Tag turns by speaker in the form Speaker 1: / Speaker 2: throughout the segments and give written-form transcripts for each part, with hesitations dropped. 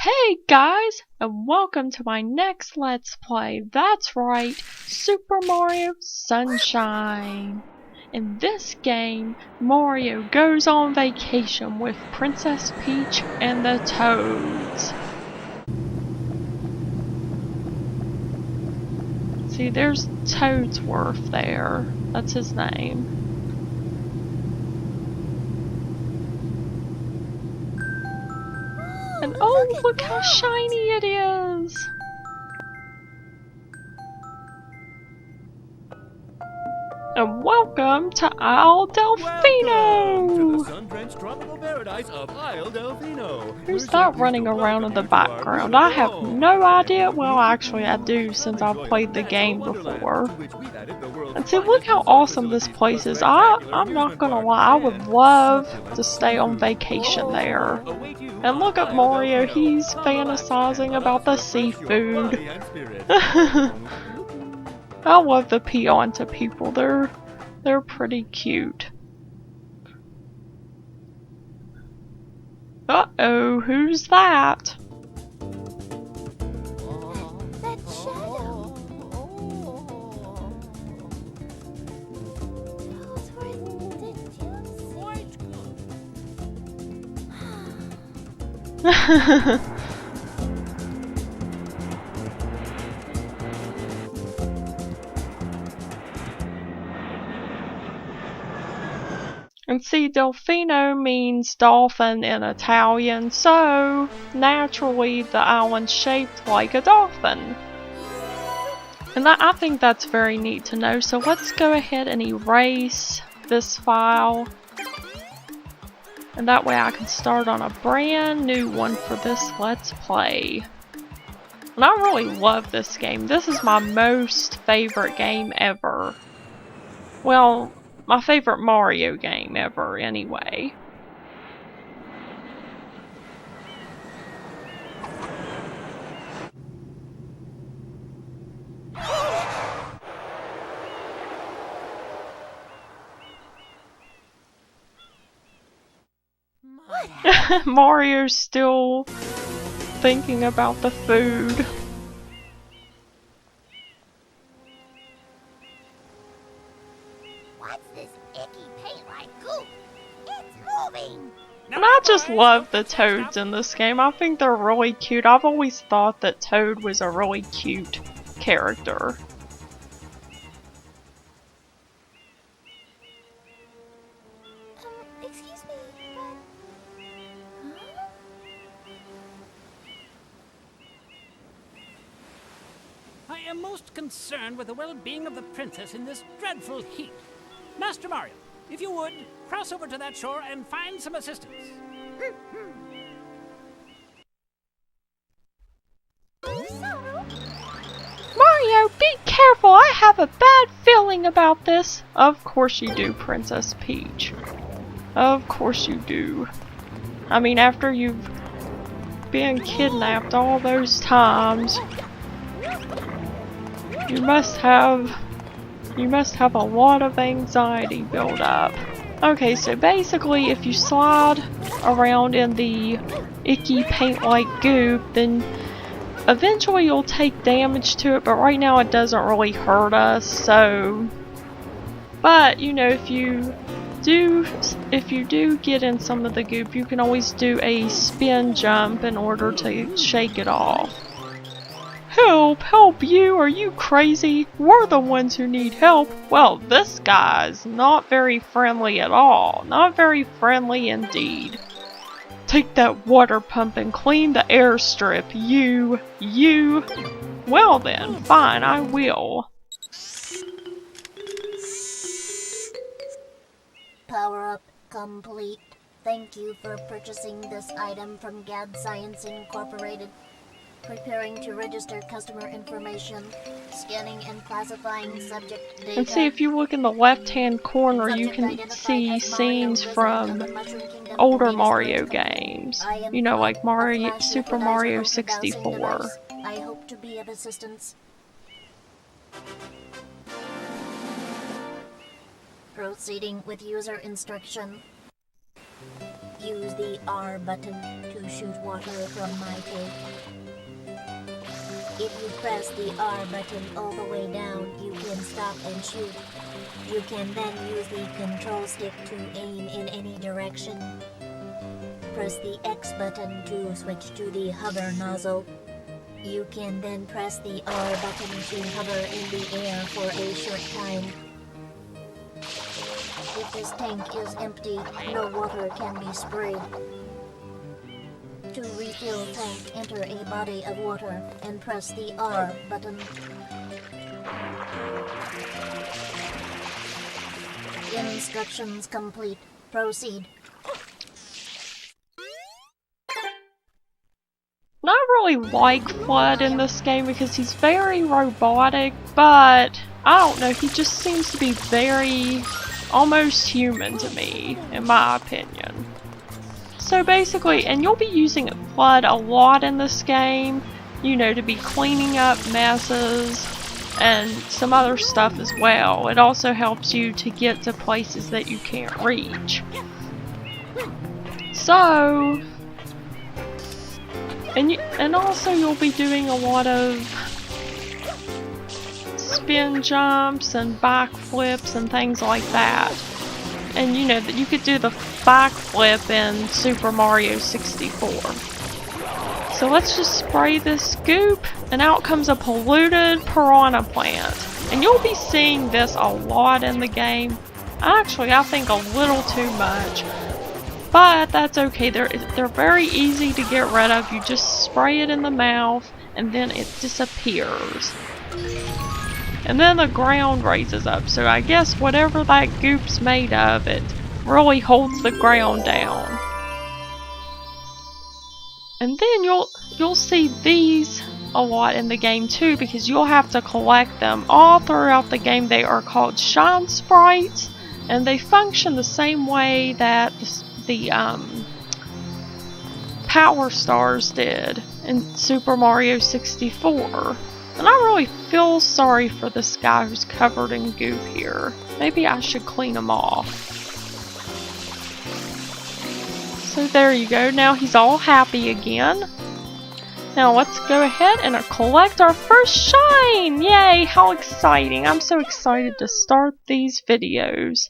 Speaker 1: Hey guys, and welcome to my next Let's Play. That's right, Super Mario Sunshine. In this game, Mario goes on vacation with Princess Peach and the Toads. See, there's Toadsworth there. That's his name. And oh, look how shiny it is! And welcome to Isle Delfino!
Speaker 2: Welcome to the sun-drenched tropical paradise of Isle Delfino.
Speaker 1: Who's that running around in the background? I have no idea. Well, actually I do, since I've played the game before. And see, look how awesome this place is. I'm not gonna lie, I would love to stay on vacation there. And look at Mario, he's fantasizing about the seafood. I love the Pianta people, they're pretty cute. Uh-oh, who's that?
Speaker 3: That shadow. Those were ridiculous.
Speaker 1: And see, Delfino means dolphin in Italian, so naturally the island's shaped like a dolphin. And I think that's very neat to know, so let's go ahead and erase this file. And that way I can start on a brand new one for this Let's Play. And I really love this game. This is my most favorite game ever. Well, my favorite Mario game ever, anyway. Mario's still thinking about the food.
Speaker 3: What's this icky paint-like goop? It's moving!
Speaker 1: And I just love the Toads in this game. I think they're really cute. I've always thought that Toad was a really cute character.
Speaker 3: Excuse me, but... Huh?
Speaker 4: I am most concerned with the well-being of the princess in this dreadful heat. Master Mario, if you would, cross over to that shore and find some assistance.
Speaker 1: Mario, be careful! I have a bad feeling about this! Of course you do, Princess Peach. Of course you do. I mean, after you've been kidnapped all those times, you must have a lot of anxiety built up. Okay, so basically if you slide around in the icky paint-like goop, then eventually you'll take damage to it, but right now it doesn't really hurt us, so... But, you know, if you do get in some of the goop, you can always do a spin jump in order to shake it off. Help! Help you! Are you crazy? We're the ones who need help! Well, this guy's not very friendly at all. Not very friendly indeed. Take that water pump and clean the airstrip, you! Well then, fine, I will.
Speaker 3: Power up complete. Thank you for purchasing this item from GAD Science Incorporated. Preparing to register customer information, scanning and classifying subject data.
Speaker 1: And see, if you look in the left-hand corner, you can see scenes from older Mario games. You know, like Super Mario 64.
Speaker 3: I hope to be of assistance. Proceeding with user instruction. use the R button to shoot water from my tank. If you press the R button all the way down, you can stop and shoot. You can then use the control stick to aim in any direction. Press the X button to switch to the hover nozzle. You can then press the R button to hover in the air for a short time. If this tank is empty, no water can be sprayed. To refill tank, enter a body of water and press the R button. Instructions complete. Proceed.
Speaker 1: I really like Flood in this game because he's very robotic, but I don't know, he just seems to be very almost human to me, in my opinion. So basically, and you'll be using Flood a lot in this game, you know, to be cleaning up messes and some other stuff as well. It also helps you to get to places that you can't reach. So, and also you'll be doing a lot of spin jumps and backflips and things like that. And you know that you could do the backflip in Super Mario 64. So let's just spray this goop, and out comes a polluted piranha plant. And you'll be seeing this a lot in the game. Actually, I think a little too much. But that's okay, they're very easy to get rid of. You just spray it in the mouth, and then it disappears. And then the ground raises up, so I guess whatever that goop's made of, it really holds the ground down. And then you'll see these a lot in the game too, because you'll have to collect them all throughout the game. They are called shine sprites, and they function the same way that the Power Stars did in Super Mario 64. And I really feel sorry for this guy who's covered in goop here. Maybe I should clean him off. So there you go, now he's all happy again. Now let's go ahead and collect our first shine! Yay, how exciting! I'm so excited to start these videos.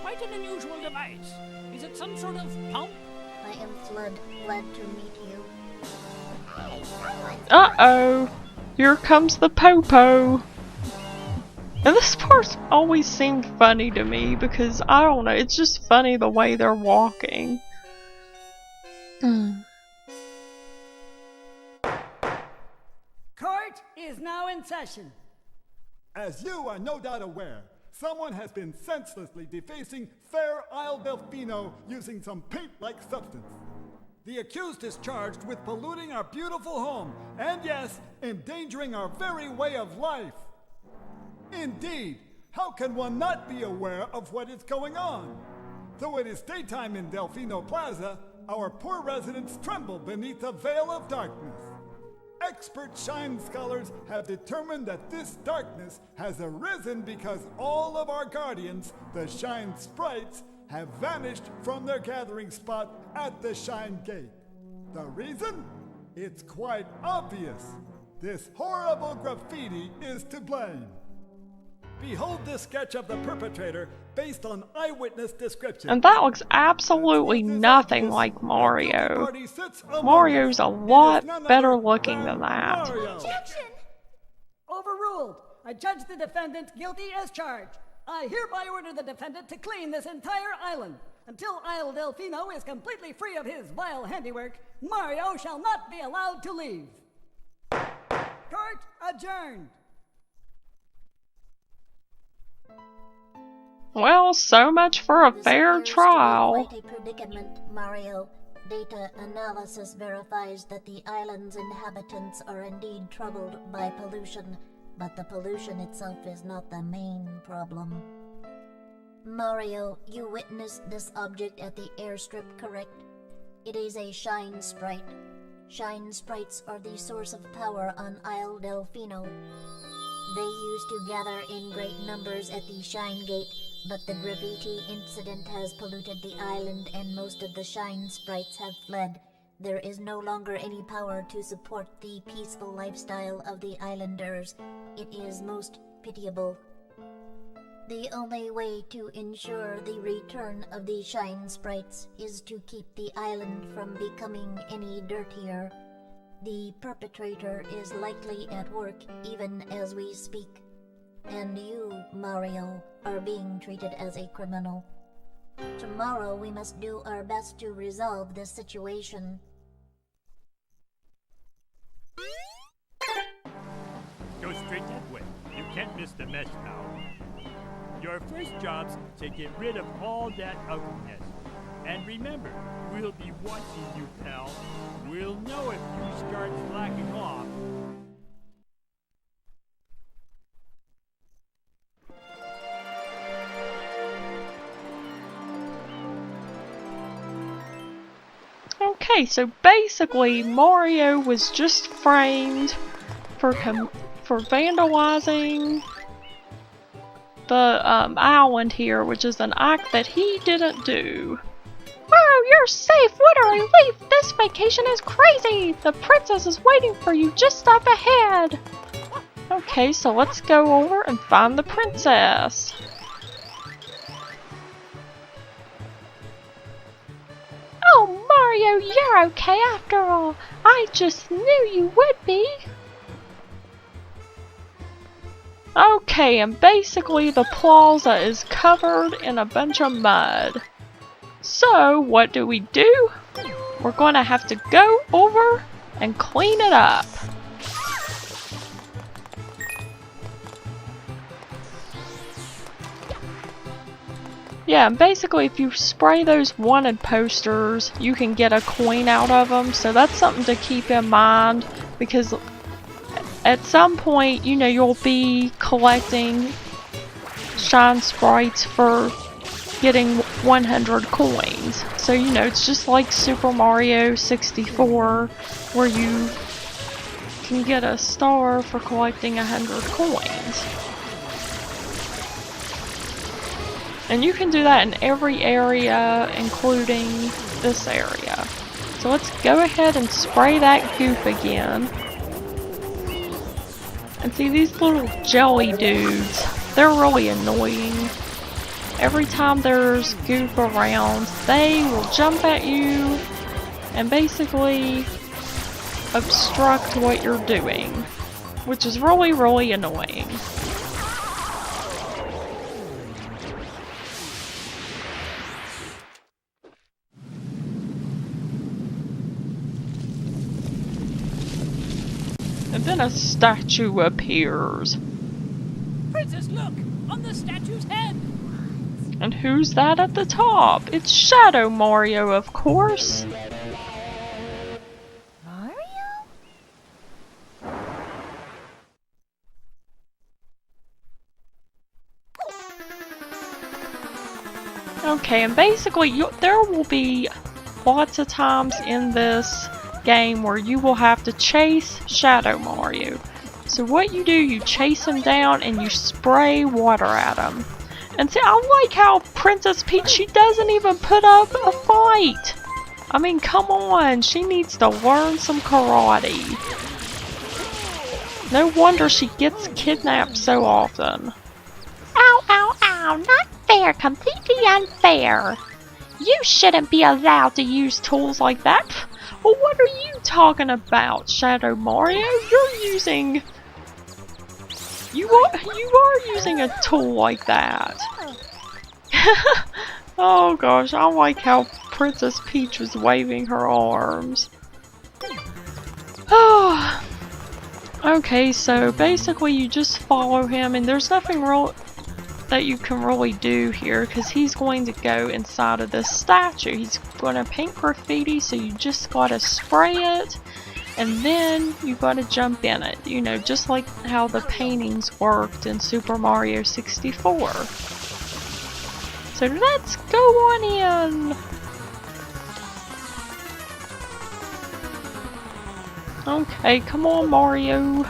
Speaker 4: Quite an unusual device. Is it some sort of pump?
Speaker 3: I am Flood, glad to meet you.
Speaker 1: Uh-oh. Here comes the popo. And this part always seemed funny to me because, I don't know, it's just funny the way they're walking.
Speaker 5: Court is now in session.
Speaker 6: As you are no doubt aware, someone has been senselessly defacing fair Isle Delfino using some paint-like substance. The accused is charged with polluting our beautiful home, and yes, endangering our very way of life. Indeed, how can one not be aware of what is going on? Though it is daytime in Delfino Plaza, our poor residents tremble beneath a veil of darkness. Expert shine scholars have determined that this darkness has arisen because all of our guardians, the shine sprites, have vanished from their gathering spot at the shine gate. The reason? It's quite obvious. This horrible graffiti is to blame. Behold this sketch of the perpetrator based on eyewitness description.
Speaker 1: And that looks absolutely nothing like Mario. Mario's a lot better looking than that.
Speaker 5: Objection! Overruled. I judge the defendant guilty as charged. I hereby order the defendant to clean this entire island. Until Isle Delfino is completely free of his vile handiwork, Mario shall not be allowed to leave. Court adjourned.
Speaker 1: Well, so much for a fair
Speaker 3: appears to be
Speaker 1: trial.
Speaker 3: quite a predicament, Mario. Data analysis verifies that the island's inhabitants are indeed troubled by pollution, but the pollution itself is not the main problem. Mario, you witnessed this object at the airstrip, correct? It is a shine sprite. Shine sprites are the source of power on Isle Delfino. They used to gather in great numbers at the Shine Gate, but the graffiti incident has polluted the island and most of the Shine sprites have fled. There is no longer any power to support the peaceful lifestyle of the islanders. It is most pitiable. The only way to ensure the return of the Shine sprites is to keep the island from becoming any dirtier. The perpetrator is likely at work even as we speak. And you, Mario, are being treated as a criminal. Tomorrow we must do our best to resolve this situation.
Speaker 7: Go straight that way. You can't miss the mesh now. Your first job's to get rid of all that ugliness. And remember, we'll be watching you, pal. We'll know if you start slacking off.
Speaker 1: Okay, so basically Mario was just framed for vandalizing the island here, which is an act that he didn't do. Wow, you're safe! What a relief! This vacation is crazy! The princess is waiting for you just up ahead! Okay, so let's go over and find the princess. Oh, Mario, you're okay after all. I just knew you would be. Okay, and basically the plaza is covered in a bunch of mud. So, what do? We're going to have to go over and clean it up. Yeah, and basically if you spray those wanted posters, you can get a coin out of them. So that's something to keep in mind, because at some point, you know, you'll be collecting shine sprites for getting 100 coins. So, you know, it's just like Super Mario 64, where you can get a star for collecting 100 coins. And you can do that in every area, including this area. So let's go ahead and spray that goop again. And see, these little jelly dudes, they're really annoying. Every time there's goop around, they will jump at you and basically obstruct what you're doing, which is really, really annoying. And then a statue appears.
Speaker 4: Princess, look! On the statue's head!
Speaker 1: And who's that at the top? It's Shadow Mario, of course.
Speaker 3: Mario?
Speaker 1: Okay, and basically there will be lots of times in this game where you will have to chase Shadow Mario. So what you do, you chase him down and you spray water at him. And see, I like how Princess Peach, she doesn't even put up a fight. I mean, come on, she needs to learn some karate. No wonder she gets kidnapped so often.
Speaker 8: Ow, ow, ow, not fair, completely unfair.
Speaker 1: You shouldn't be allowed to use tools like that. Well, what are you talking about, Shadow Mario? You are using a tool like that. Oh gosh, I like how Princess Peach was waving her arms. Oh. Okay, so basically you just follow him, and there's nothing real that you can really do here, because he's going to go inside of this statue. He's going to paint graffiti, so you just gotta spray it, and then you gotta jump in it. You know, just like how the paintings worked in Super Mario 64. So let's go on in! Okay, come on, Mario.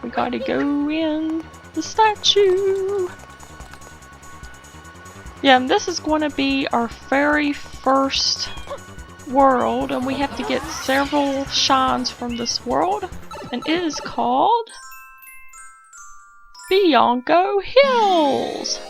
Speaker 1: We gotta go in the statue. Yeah, and this is going to be our very first world, and we have to get several shines from this world, and it is called Bianco Hills.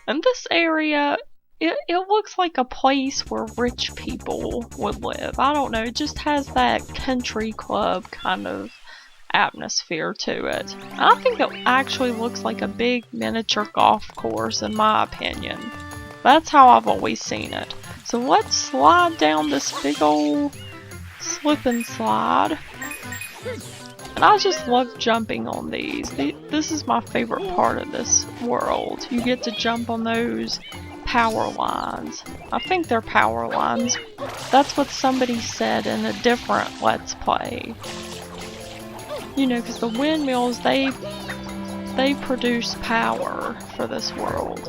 Speaker 1: And this area, it looks like a place where rich people would live. I don't know, it just has that country club kind of atmosphere to it. I think it actually looks like a big miniature golf course in my opinion. That's how I've always seen it. So let's slide down this big old slip and slide. And I just love jumping on these. This is my favorite part of this world. You get to jump on those power lines. I think they're power lines. That's what somebody said in a different Let's Play. You know, because the windmills, they produce power for this world.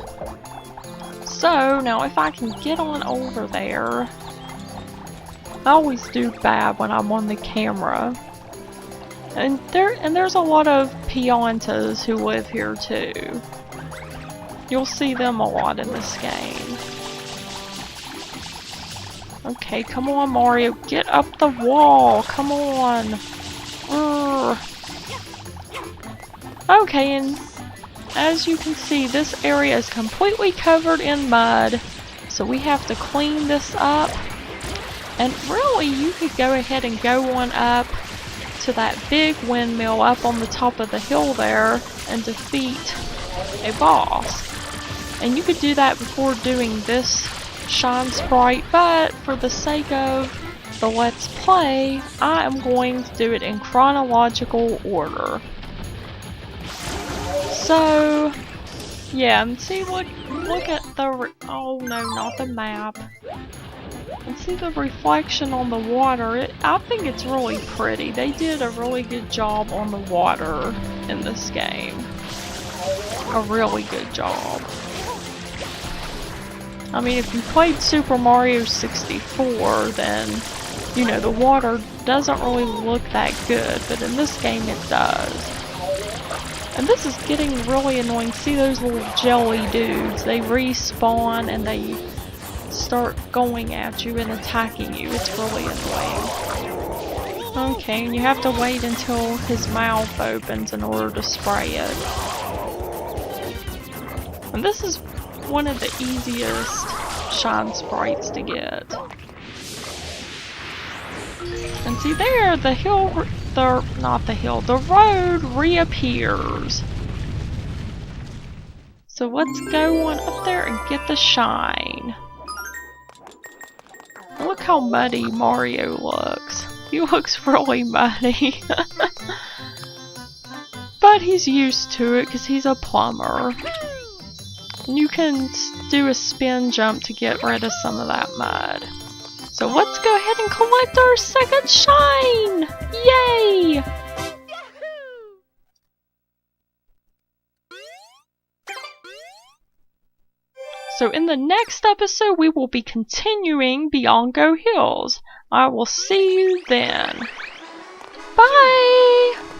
Speaker 1: So, now if I can get on over there... I always do bad when I'm on the camera. And there's a lot of Piantas who live here too. You'll see them a lot in this game. Okay, come on Mario, get up the wall, come on. Okay, and as you can see, this area is completely covered in mud, so we have to clean this up. And really, you could go ahead and go on up to that big windmill up on the top of the hill there and defeat a boss. And you could do that before doing this Shine Sprite, but for the sake of the Let's Play, I am going to do it in chronological order. So, yeah, and see, look at the, oh no, not the map. And see the reflection on the water, I think it's really pretty. They did a really good job on the water in this game. A really good job. I mean, if you played Super Mario 64, then, you know, the water doesn't really look that good, but in this game it does. And this is getting really annoying. See those little jelly dudes? They respawn and they start going at you and attacking you. It's really annoying. Okay, and you have to wait until his mouth opens in order to spray it. And this is one of the easiest Shine Sprites to get. And see there, the hill, the road reappears. So let's go on up there and get the shine. Look how muddy Mario looks. He looks really muddy. But he's used to it because he's a plumber. And you can do a spin jump to get rid of some of that mud. So let's go ahead and collect our second shine! Yay! So in the next episode, we will be continuing Bianco Hills. I will see you then. Bye!